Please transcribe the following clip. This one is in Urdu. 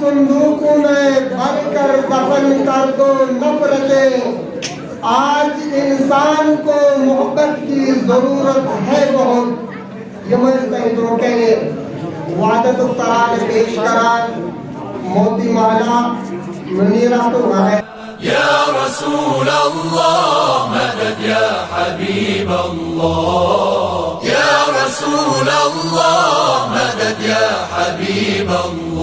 صندوقوں میں بھر کر دفن کر دو نفرتیں، آج انسان کو محبت کی ضرورت ہے بہت. یہ مستعدوں کے وعدت التران پیش کران موتی مالا منیرات ہے. یا رسول اللہ مدد یا حبیب اللہ، یا رسول اللہ مدد یا حبیب اللہ.